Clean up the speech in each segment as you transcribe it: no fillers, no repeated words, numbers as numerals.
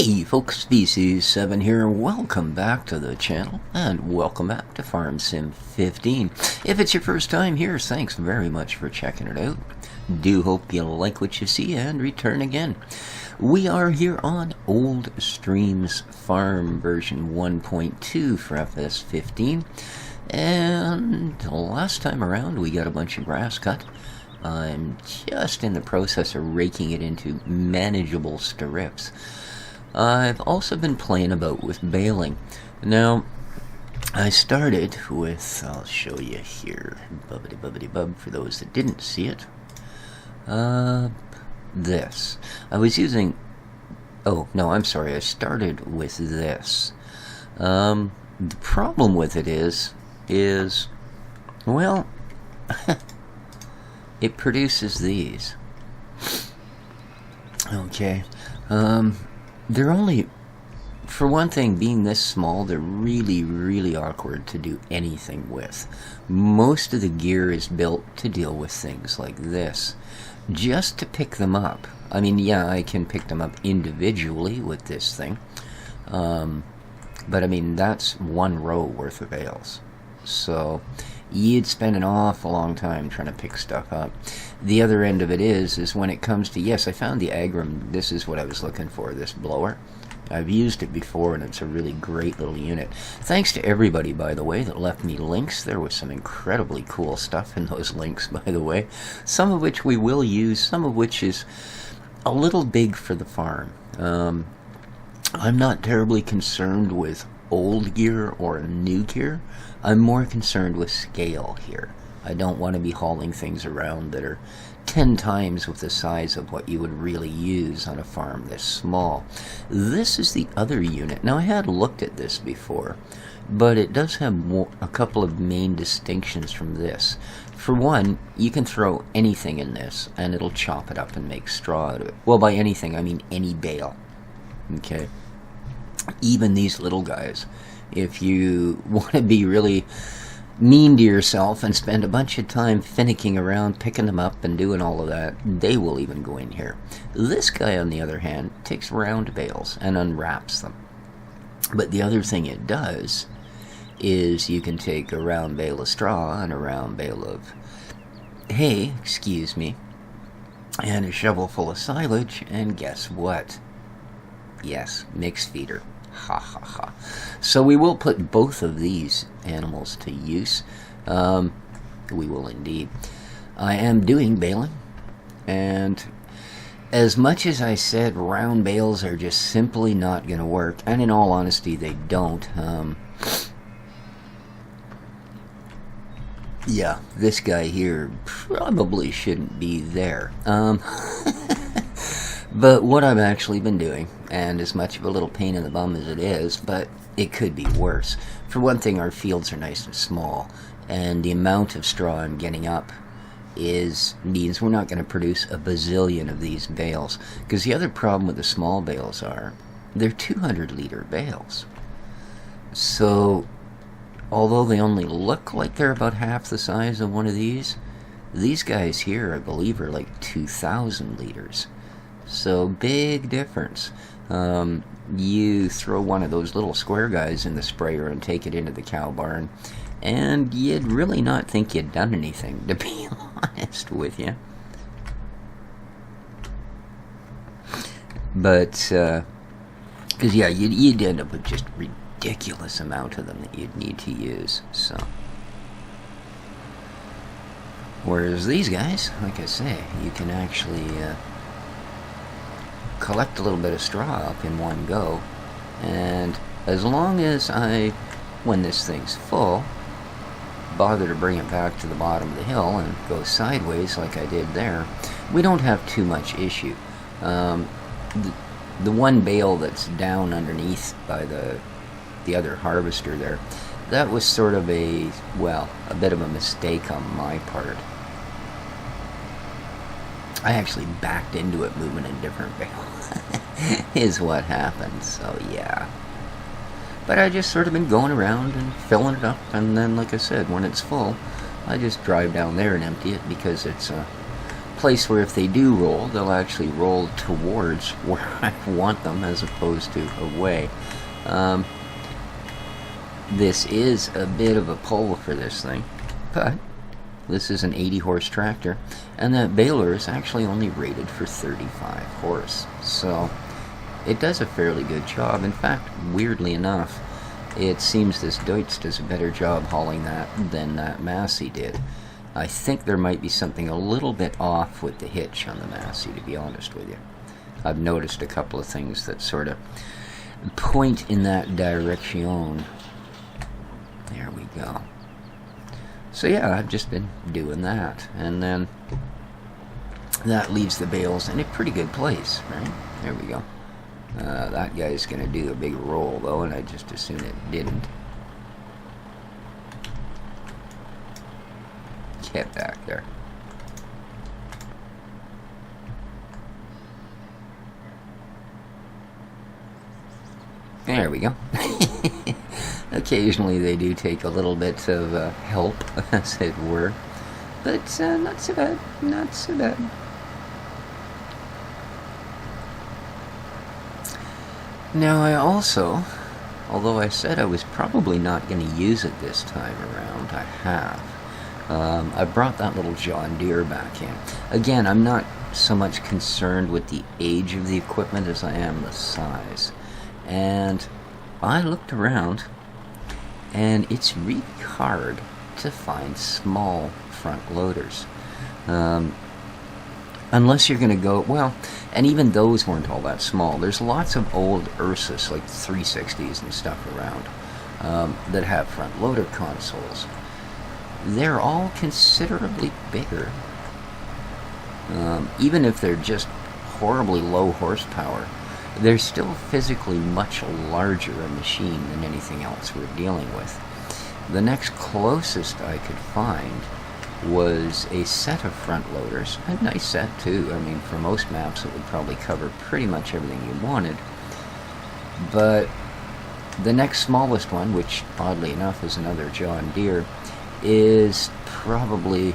Hey folks, Species7 here, welcome back to the channel, and welcome back to Farm Sim 15. If it's your first time here, thanks very much for checking it out. Do hope you like what you see and return again. We are here on Old Streams Farm version 1.2 for FS15, and last time around we got a bunch of grass cut. I'm just in the process of raking it into manageable strips. I've also been playing about with baling. Now, I started with, I'll show you here, bubbity-bubbity-bub, for those that didn't see it. This. I was using, oh, no, I'm sorry, I started with this. The problem with it is, well, it produces these. Okay, they're only, for one thing, being this small, they're really awkward to do anything with. Most of the gear is built to deal with things like this. Just to pick them up, I mean, yeah, I can pick them up individually with this thing, but I mean, that's one row worth of bales. So you'd spend an awful long time trying to pick stuff up. The other end of it is when it comes to, yes, I found the Agram, this is what I was looking for, this blower. I've used it before and it's a really great little unit. Thanks to everybody, by the way, that left me links. There was some incredibly cool stuff in those links, by the way. Some of which we will use, some of which is a little big for the farm. I'm not terribly concerned with old gear or new gear. I'm more concerned with scale here. I don't want to be hauling things around that are 10 times with the size of what you would really use on a farm this small. This is the other unit. Now, I had looked at this before, but it does have a couple of main distinctions from this. For one, you can throw anything in this and it'll chop it up and make straw out of it. Well, by anything, I mean any bale. Okay? Even these little guys. If you want to be really mean to yourself and spend a bunch of time finicking around, picking them up and doing all of that, they will even go in here. This guy, on the other hand, takes round bales and unwraps them. But the other thing it does is you can take a round bale of straw and a round bale of hay, excuse me, and a shovel full of silage, and guess what? Yes, mixed feeder. Ha ha ha. So we will put both of these animals to use. We will indeed. I am doing baling, and as much as I said round bales are just simply not going to work, and in all honesty they don't, yeah, this guy here probably shouldn't be there. But what I've actually been doing, and as much of a little pain in the bum as it is, but it could be worse. For one thing, our fields are nice and small, and the amount of straw I'm getting up means we're not going to produce a bazillion of these bales. Because the other problem with the small bales are, they're 200-liter bales. So, although they only look like they're about half the size of one of these guys here, I believe, are like 2,000 liters. So, big difference. You throw one of those little square guys in the sprayer and take it into the cow barn, and you'd really not think you'd done anything, to be honest with you. But, because, yeah, you'd end up with just ridiculous amount of them that you'd need to use, so. Whereas these guys, like I say, you can actually, collect a little bit of straw up in one go, and as long as I, when this thing's full, bother to bring it back to the bottom of the hill and go sideways like I did there, we don't have too much issue. The one bale that's down underneath by the other harvester there, that was sort of a bit of a mistake on my part. I actually backed into it moving a different bale, is what happened, so yeah. But I just sort of been going around and filling it up, and then, like I said, when it's full, I just drive down there and empty it, because it's place where if they do roll, they'll actually roll towards where I want them as opposed to away. This is a bit of a pull for this thing, but this is an 80 horse tractor, and that baler is actually only rated for 35 horse, so it does a fairly good job. In fact, weirdly enough, it seems this Deutz does a better job hauling that than that Massey did. I think there might be something a little bit off with the hitch on the Massey, to be honest with you. I've noticed a couple of things that sort of point in that direction. There we go. So yeah, I've just been doing that, and then that leaves the bales in a pretty good place, right? There we go. That guy's gonna do a big roll though, and I just assumed it didn't. Get back there. There we go. Occasionally they do take a little bit of help, as it were, but not so bad, not so bad. Now I also, although I said I was probably not going to use it this time around, I have. I brought that little John Deere back in. Again, I'm not so much concerned with the age of the equipment as I am the size. And I looked around, and it's really hard to find small front loaders. Unless you're going to go, well, and even those weren't all that small. There's lots of old Ursus, like 360s and stuff around, that have front loader consoles. They're all considerably bigger. Even if they're just horribly low horsepower, they're still physically much larger a machine than anything else we're dealing with. The next closest I could find was a set of front loaders. A nice set too. I mean, for most maps it would probably cover pretty much everything you wanted. But the next smallest one, which oddly enough is another John Deere, is probably,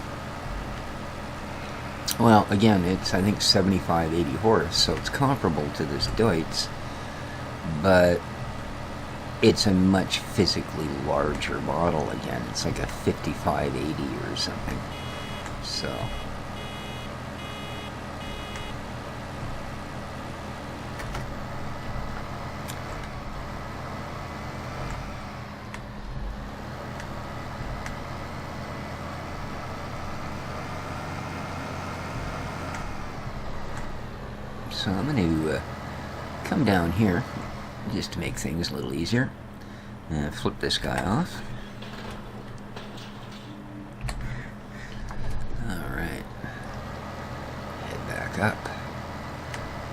well, again, it's I think 75, 80 horse, so it's comparable to this Deutz, but it's a much physically larger model again. It's like a 5580 or something. So I'm going to come down here just to make things a little easier. Flip this guy off. Alright. Head back up.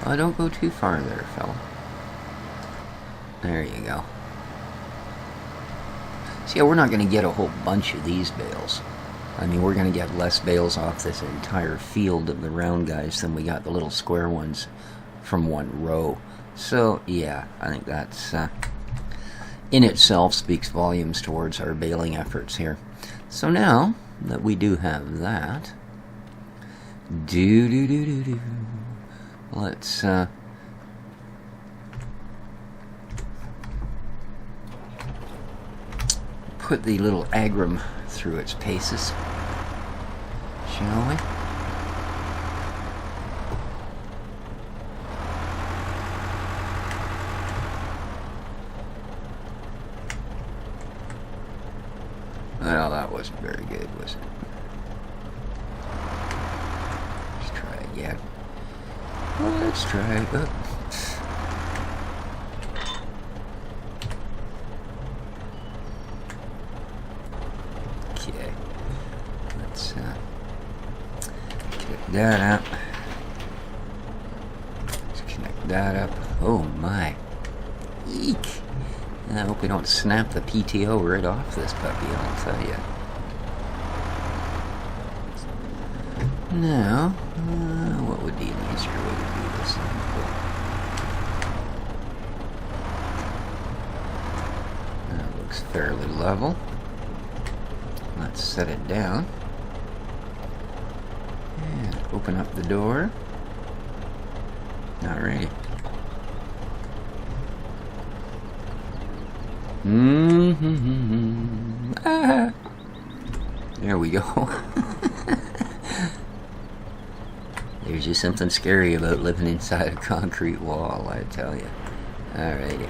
Oh, don't go too far there, fella. There you go. See, we're not going to get a whole bunch of these bales. I mean, we're going to get less bales off this entire field of the round guys than we got the little square ones from one row. So, yeah, I think that's, in itself, speaks volumes towards our baling efforts here. So now that we do have that, let's, put the little Agram through its paces, shall we? Well, that wasn't very good, was it? Let's try again. Well, let's try it. Okay. Let's connect that up. Let's connect that up. Oh my. Eek. I hope we don't snap the PTO right off this puppy, I'll tell you. Now, what would be an easier way to do this thing? That looks fairly level. Let's set it down. And open up the door. Alrighty. Ah. There we go. There's just something scary about living inside a concrete wall, I tell you. Alrighty.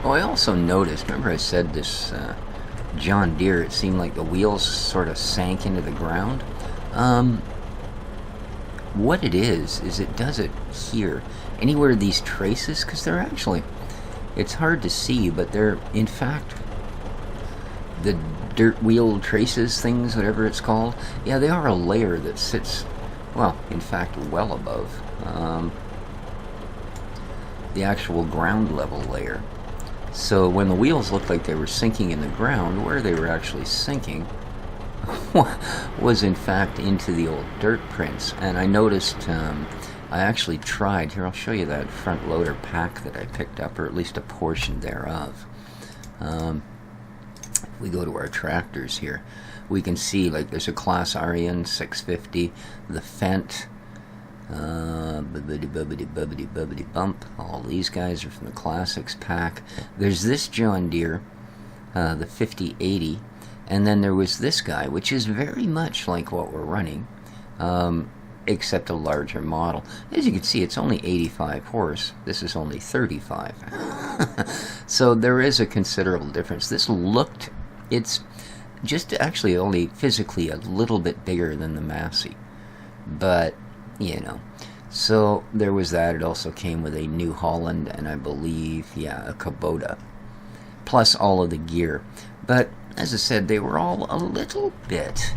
Oh, I also noticed, remember I said this John Deere, it seemed like the wheels sort of sank into the ground. What it is it does it here. Anywhere these traces, because they're actually, it's hard to see, but they're, in fact, the dirt wheel traces things, whatever it's called, yeah, they are a layer that sits, well, in fact, well above the actual ground level layer. So when the wheels looked like they were sinking in the ground, where they were actually sinking was in fact into the old dirt prints. And I noticed, I actually tried, here I'll show you that front loader pack that I picked up, or at least a portion thereof. If we go to our tractors here, we can see like there's a Class Arian 650, the Fendt, bubbity bump. All these guys are from the Classics pack. There's this John Deere, the 5080, and then there was this guy, which is very much like what we're running, except a larger model. As you can see, it's only 85 horse. This is only 35. So there is a considerable difference. This looked, it's just actually only physically a little bit bigger than the Massey, but you know. So there was that. It also came with a New Holland and I believe, yeah, a Kubota, plus all of the gear. But as I said, they were all a little bit,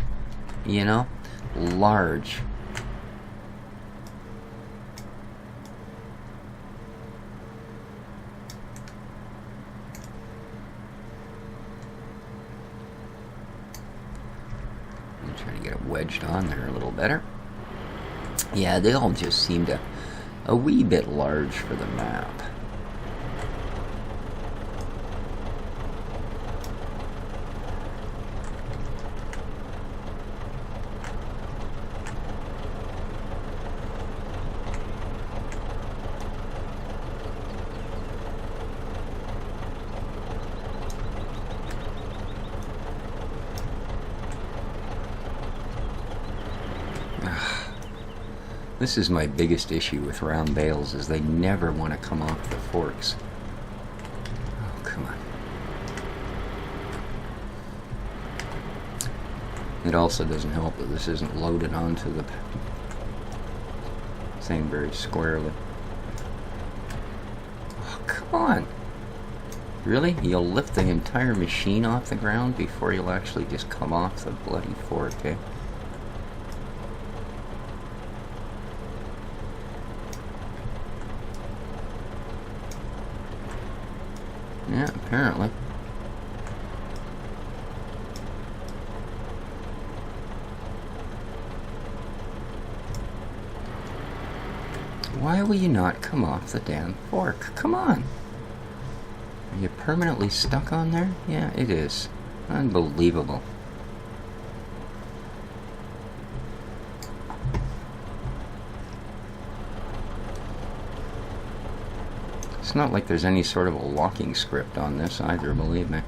you know, large. I'm trying to get it wedged on there a little better. Yeah, they all just seemed a wee bit large for the map. This is my biggest issue with round bales, is they never want to come off the forks. Oh, come on. It also doesn't help that this isn't loaded onto the thing very squarely. Oh, come on. Really? You'll lift the entire machine off the ground before you'll actually just come off the bloody fork, eh? Yeah, apparently. Why will you not come off the damn fork? Come on. Are you permanently stuck on there? Yeah, it is. Unbelievable. It's not like there's any sort of a locking script on this either, believe me.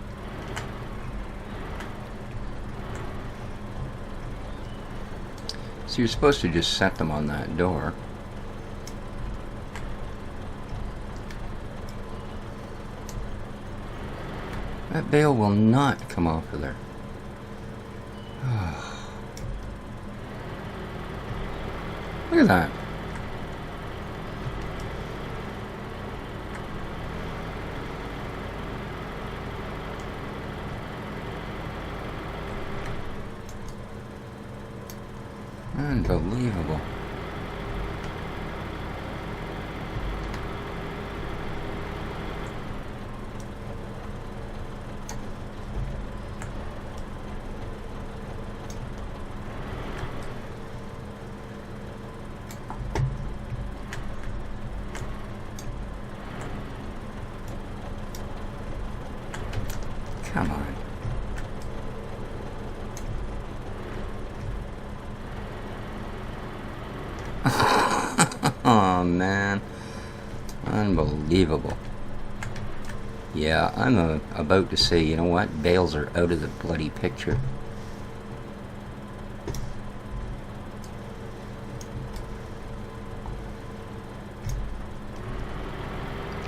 So you're supposed to just set them on that door. That bale will not come off of there. Look at that. Unbelievable. Come on. Unbelievable. Yeah, I'm about to say, you know what? Bales are out of the bloody picture.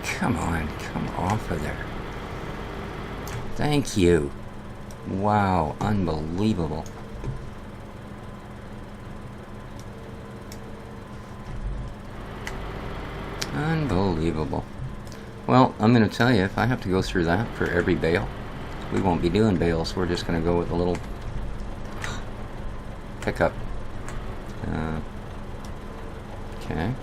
Come on, come off of there. Thank you. Wow, unbelievable. Unbelievable. Well, I'm going to tell you, if I have to go through that for every bale, we won't be doing bales. We're just going to go with a little pickup. Okay.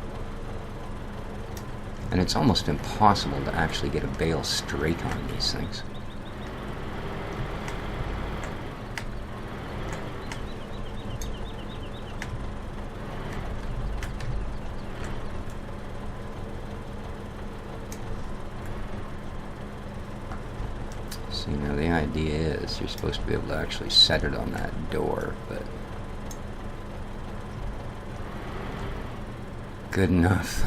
And it's almost impossible to actually get a bale straight on these things. See, now the idea is you're supposed to be able to actually set it on that door, but good enough.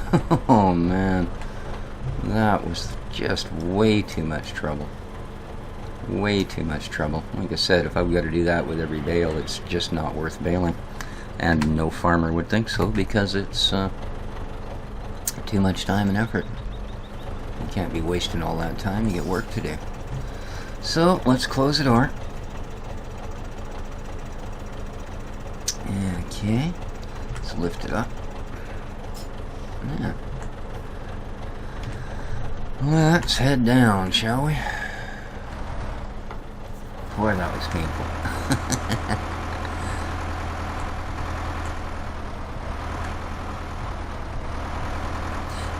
Oh man, that was just way too much trouble. Way too much trouble. Like I said, if I've got to do that with every bale, it's just not worth baling. And no farmer would think so, because it's too much time and effort. You can't be wasting all that time, you get work to do. So, let's close the door. Okay, let's lift it up. Yeah. Let's head down, shall we? Boy, that was painful.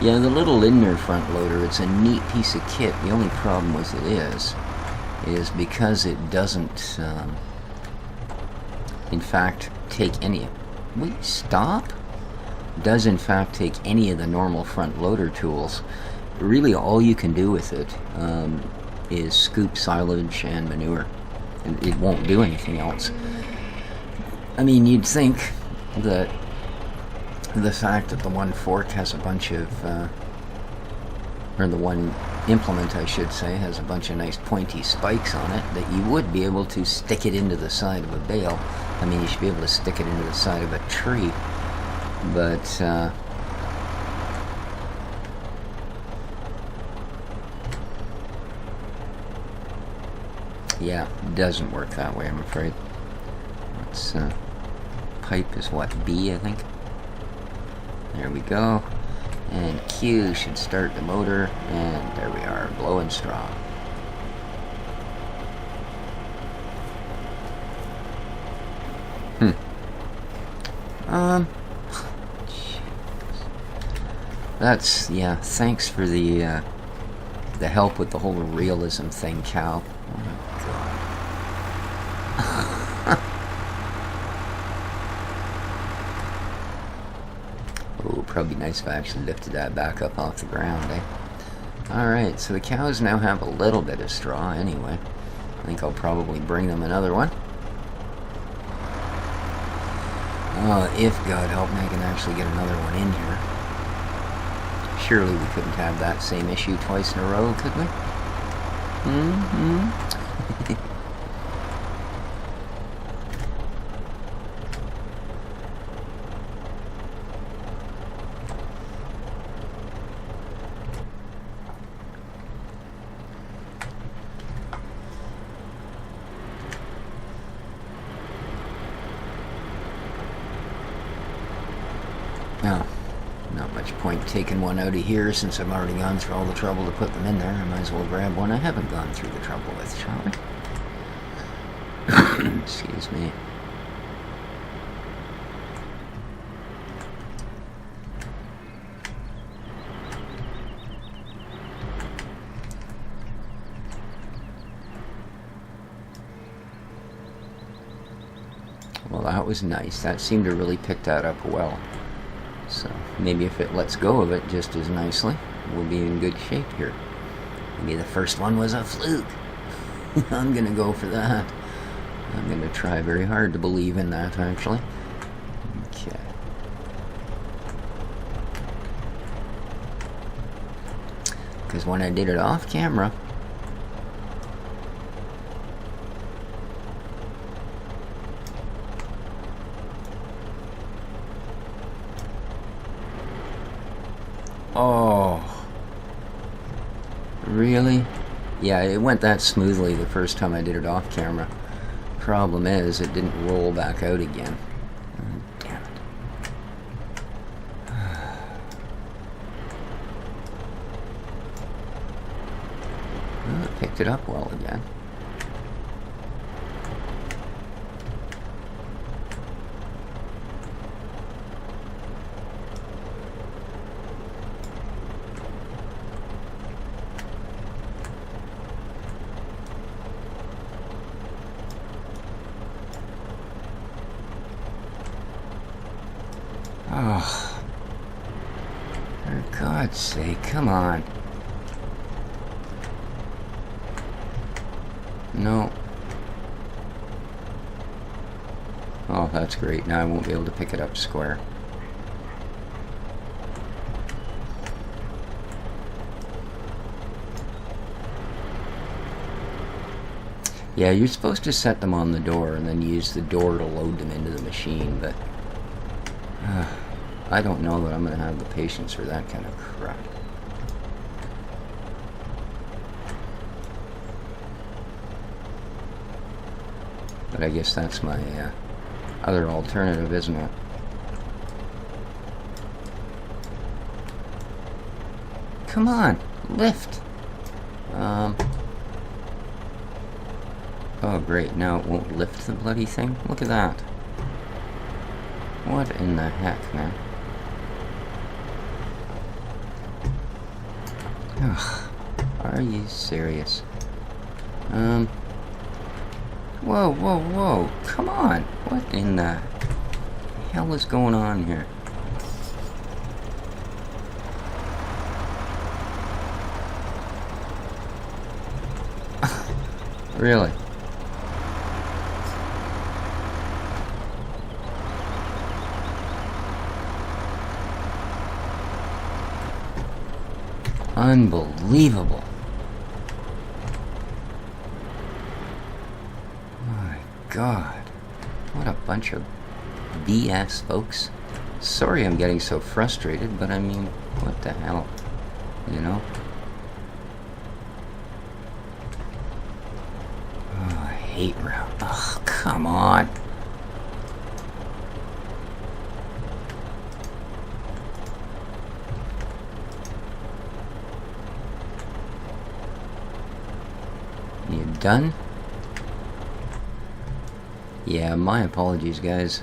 Yeah, the little Lindner front loader, it's a neat piece of kit. The only problem with it is because it doesn't, in fact, take any... Wait, stop? Does in fact take any of the normal front loader tools. Really all you can do with it is scoop silage and manure. It won't do anything else. I mean, you'd think that the fact that the one fork has a bunch of, or the one implement I should say, has a bunch of nice pointy spikes on it, that you would be able to stick it into the side of a bale. I mean, you should be able to stick it into the side of a tree. But, yeah, it doesn't work that way, I'm afraid. It's, pipe is what, B, I think? There we go. And Q should start the motor, and there we are, blowing straw. That's, yeah, thanks for the help with the whole realism thing, Cal. Oh my god. Oh, probably nice if I actually lifted that back up off the ground, eh? Alright, so the cows now have a little bit of straw anyway. I think I'll probably bring them another one. If God help me, I can actually get another one in here. Surely we couldn't have that same issue twice in a row, could we? No. Not much point taking one out of here since I've already gone through all the trouble to put them in there. I might as well grab one I haven't gone through the trouble with, shall we? Excuse me. Well, that was nice. That seemed to really pick that up well. So maybe if it lets go of it just as nicely, we'll be in good shape here. Maybe the first one was a fluke. I'm going to go for that. I'm going to try very hard to believe in that, actually. Okay. Because when I did it off camera, oh, really? Yeah, it went that smoothly the first time I did it off camera. Problem is, it didn't roll back out again. Oh, damn it. Well, it picked it up well again. Oh, for God's sake, come on. No. Oh, that's great. Now I won't be able to pick it up square. Yeah, you're supposed to set them on the door and then use the door to load them into the machine, but I don't know that I'm going to have the patience for that kind of crap. But I guess that's my other alternative, isn't it? Come on, lift. Oh great, now it won't lift the bloody thing? Look at that. What in the heck, man? Ugh, are you serious? Whoa, whoa, whoa, come on! What in the hell is going on here? Really? Unbelievable. My God. What a bunch of BS, folks. Sorry I'm getting so frustrated, but I mean, what the hell? You know? Oh, I hate round. Oh, come on. You done? Yeah, my apologies, guys.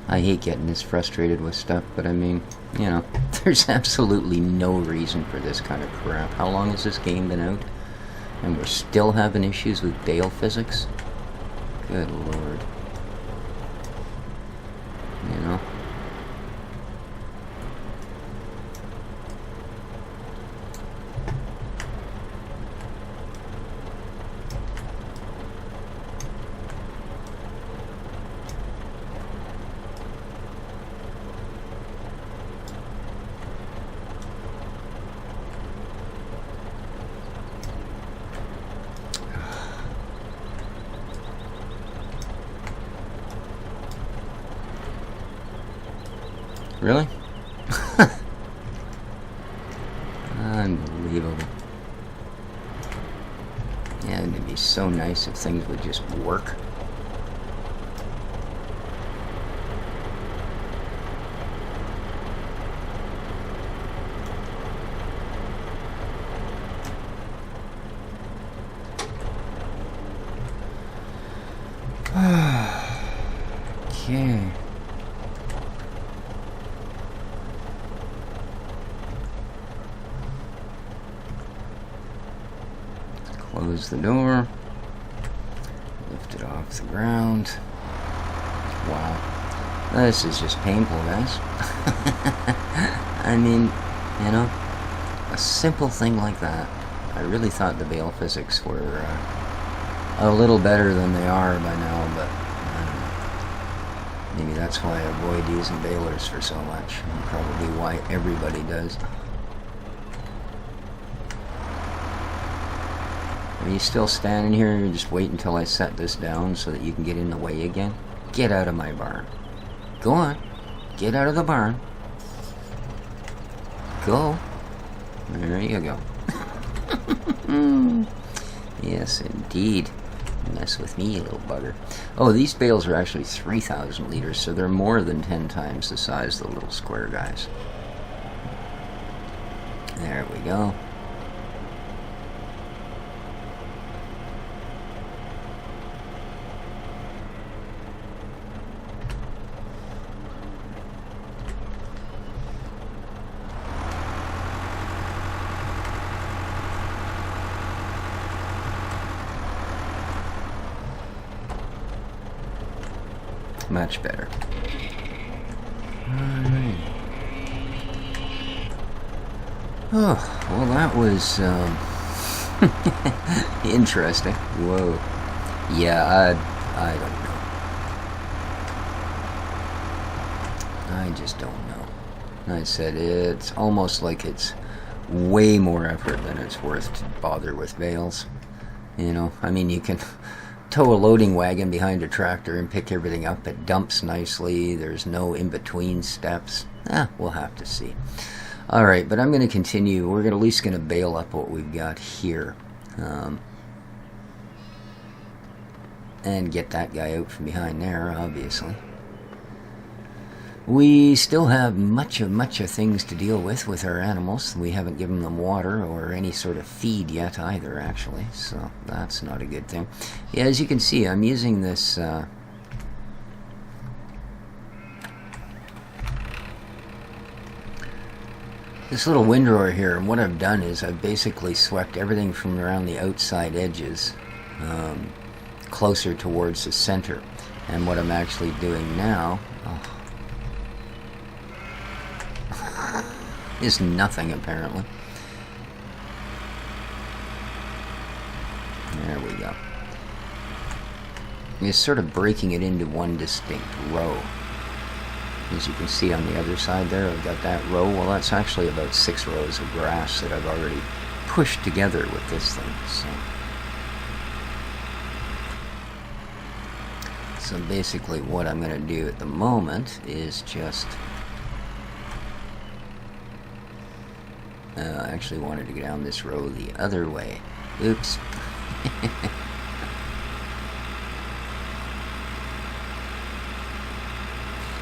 I hate getting this frustrated with stuff, but I mean, you know, there's absolutely no reason for this kind of crap. How long has this game been out? And we're still having issues with Bale physics? Good lord. You know? Really? Unbelievable. Yeah, it'd be so nice if things would just work. Okay. Close the door. Lift it off the ground. Wow. This is just painful, guys. I mean, you know, a simple thing like that. I really thought the Bale physics were a little better than they are by now, but I don't know. Maybe that's why I avoid using balers for so much, and probably why everybody does. Are you still standing here? You're just waiting until I set this down so that you can get in the way again? Get out of my barn. Go on. Get out of the barn. Go. There you go. Yes, indeed. Mess with me, you little bugger. Oh, these bales are actually 3,000 liters, so they're more than 10 times the size of the little square guys. There we go. Much better. Alright. Oh, well that was interesting. Whoa. Yeah, I don't know. I just don't know. I said it's almost like it's way more effort than it's worth to bother with bales. You know, I mean, you can tow a loading wagon behind a tractor and pick everything up. It dumps nicely. There's no in-between steps. We'll have to see. Alright, but I'm going to continue. We're at least going to bale up what we've got here. And get that guy out from behind there, obviously. We still have much of things to deal with our animals. We haven't given them water or any sort of feed yet either, actually, so that's not a good thing. Yeah, as you can see, I'm using this this little windrower here, and what I've done is I've basically swept everything from around the outside edges closer towards the center. And what I'm actually doing now is nothing, apparently. There we go. It's sort of breaking it into one distinct row. As you can see on the other side there, I've got that row. Well, that's actually about 6 rows of grass that I've already pushed together with this thing. So basically what I'm going to do at the moment is just... I actually wanted to go down this row the other way. Oops.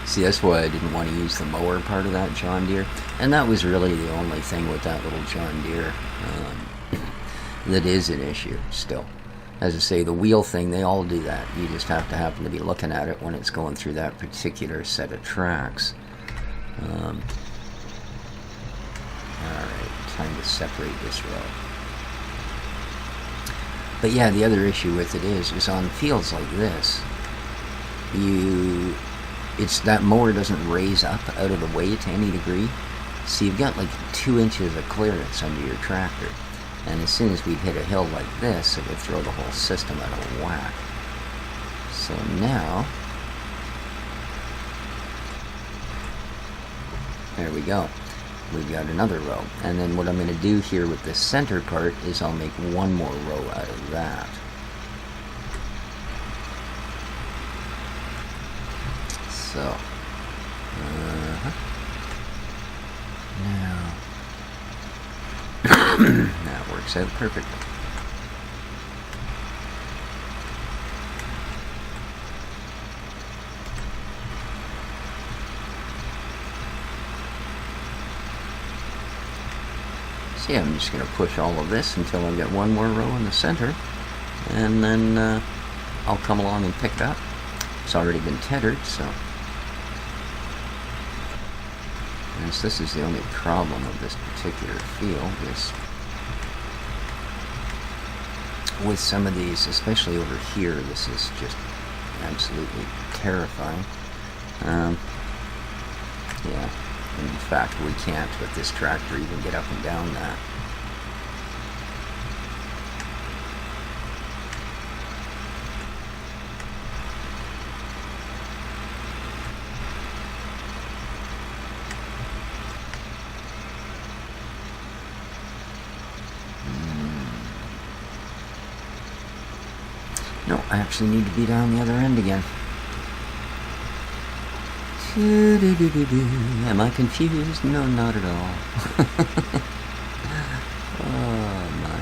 See, that's why I didn't want to use the mower part of that John Deere. And that was really the only thing with that little John Deere that is an issue still. As I say, the wheel thing, they all do that. You just have to happen to be looking at it when it's going through that particular set of tracks. Alright, time to separate this row. But yeah, the other issue with it is on fields like this, that mower doesn't raise up out of the way to any degree. So you've got like 2 inches of clearance under your tractor. And as soon as we hit a hill like this, it would throw the whole system out of whack. So now, there we go. We've got another row. And then what I'm going to do here with this center part is I'll make one more row out of that. So, now, that works out perfect. So yeah, I'm just going to push all of this until I've got one more row in the center, and then I'll come along and pick it up. It's already been tethered, so... Yes, this is the only problem of this particular field, is with some of these, especially over here, this is just absolutely terrifying. Yeah, in fact, we can't with this tractor even get up and down that. No, I actually need to be down the other end again. Am I confused? No, not at all. Oh my.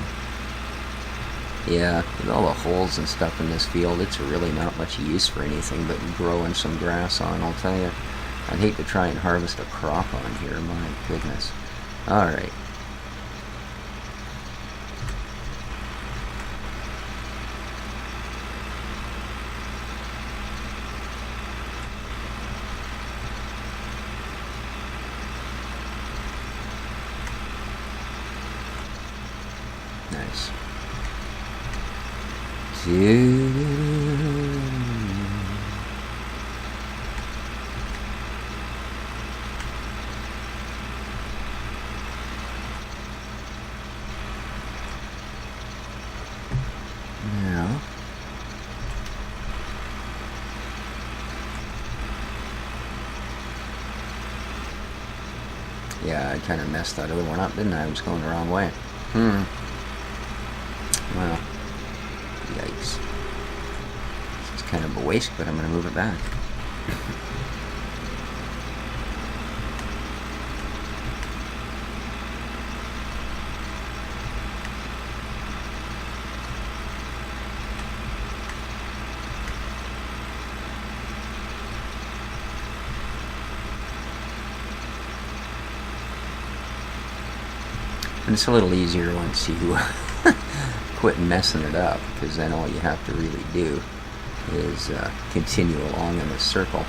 Yeah, with all the holes and stuff in this field, it's really not much use for anything but growing some grass on, I'll tell you. I'd hate to try and harvest a crop on here, my goodness. Alright. Nice. Now, yeah, I kind of messed that other one up, didn't I? I was going the wrong way. Well, yikes. It's kind of a waste, but I'm going to move it back. And it's a little easier once you quit messing it up, because then all you have to really do is continue along in a circle,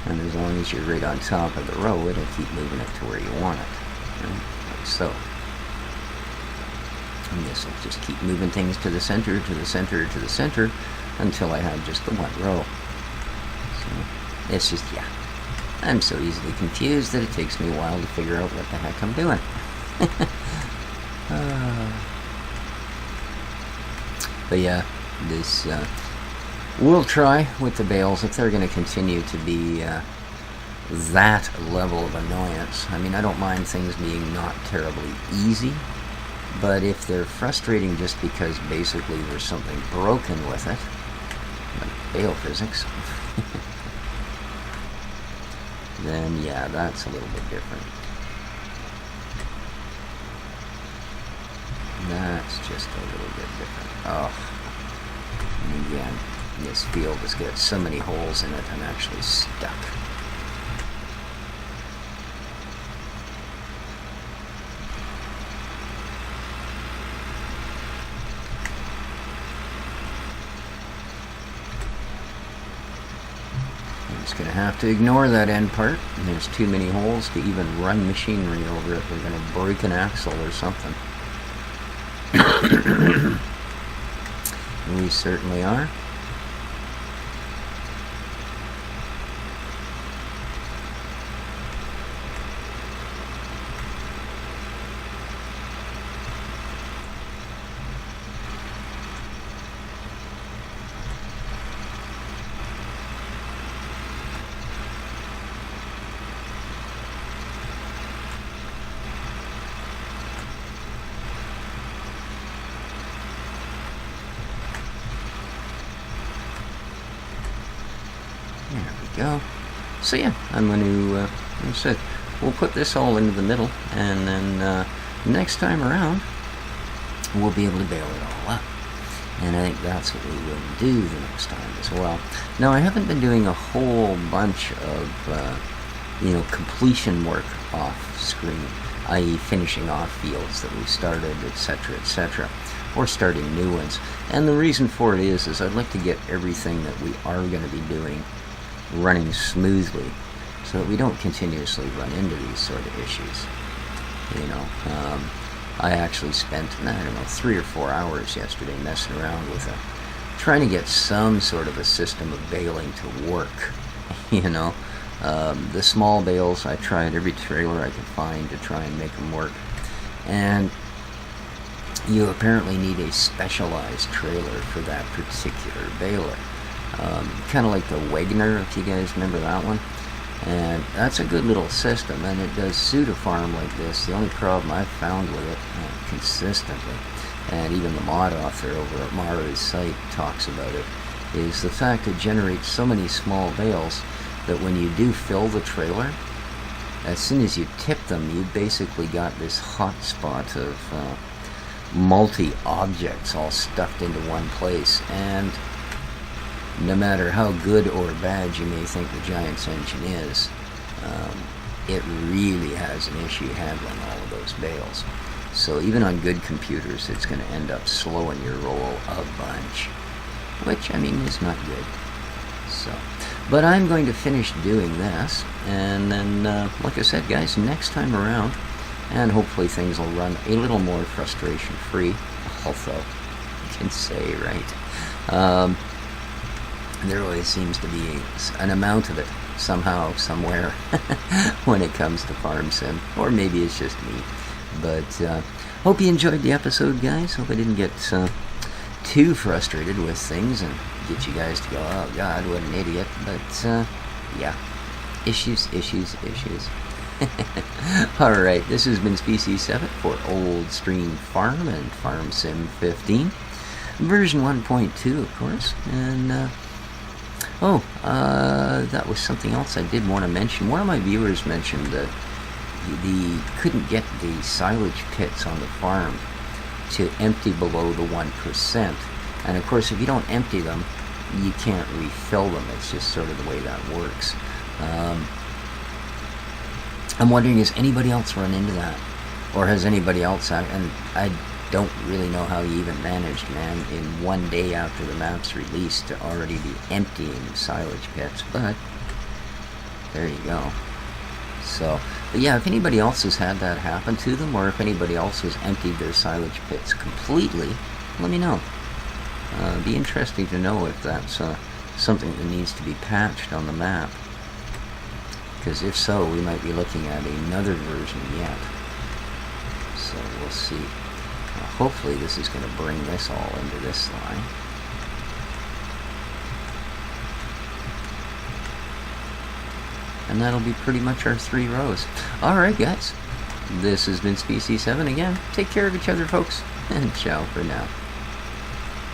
and as long as you're right on top of the row, it'll keep moving it to where you want it, like so. And this will just keep moving things to the center, to the center, to the center, until I have just the one row. So it's just, yeah, I'm so easily confused that it takes me a while to figure out what the heck I'm doing. But yeah, this we'll try with the bales if they're going to continue to be that level of annoyance. I mean, I don't mind things being not terribly easy, but if they're frustrating just because basically there's something broken with it, like bale physics, then yeah, that's a little bit different. That's just a little bit different. Oh, and again, this field has got so many holes in it, I'm actually stuck. I'm just going to have to ignore that end part. There's too many holes to even run machinery over it. We're going to break an axle or something. We certainly are. There we go. So yeah, I'm going to, like I said, we'll put this all into the middle, and then next time around, we'll be able to bale it all up. And I think that's what we will do the next time as well. Now, I haven't been doing a whole bunch of, completion work off screen, i.e. finishing off fields that we started, etc., or starting new ones. And the reason for it is I'd like to get everything that we are going to be doing running smoothly, so that we don't continuously run into these sort of issues. I actually spent, 3 or 4 hours yesterday messing around with trying to get some sort of a system of baling to work. The small bales, I tried every trailer I could find to try and make them work, and you apparently need a specialized trailer for that particular baler. Kind of like the Wagner, if you guys remember that one. And that's a good little system, and it does suit a farm like this. The only problem I've found with it consistently and even the mod author over at Mara's site talks about it, is the fact it generates so many small bales that when you do fill the trailer, as soon as you tip them, you basically got this hot spot of multi-objects all stuffed into one place. And no matter how good or bad you may think the Giant's engine is, it really has an issue handling all of those bales. So even on good computers, it's going to end up slowing your roll a bunch, which, I mean, is not good. So, but I'm going to finish doing this, and then, like I said, guys, next time around, and hopefully things will run a little more frustration-free, although you can say, right? There always seems to be an amount of it somehow, somewhere, when it comes to farm sim, or maybe it's just me. But hope you enjoyed the episode, guys. Hope I didn't get too frustrated with things and get you guys to go, oh God, what an idiot. But yeah, issues. Alright, this has been Species 7 for Old Stream Farm and Farm Sim 15. Version 1.2, of course. And, that was something else I did want to mention. One of my viewers mentioned that he couldn't get the silage pits on the farm to empty below the 1%. And of course, if you don't empty them, you can't refill them. It's just sort of the way that works. I'm wondering, has anybody else run into that? Or has anybody else, and I don't really know how he even managed, man, in one day after the map's released to already be emptying silage pits, but there you go. So, but yeah, if anybody else has had that happen to them, or if anybody else has emptied their silage pits completely, let me know. Be interesting to know if that's something that needs to be patched on the map. Because if so, we might be looking at another version yet. So we'll see. Hopefully this is going to bring this all into this line. And that'll be pretty much our 3 rows. Alright guys, this has been Species 7 again. Take care of each other, folks, and ciao for now.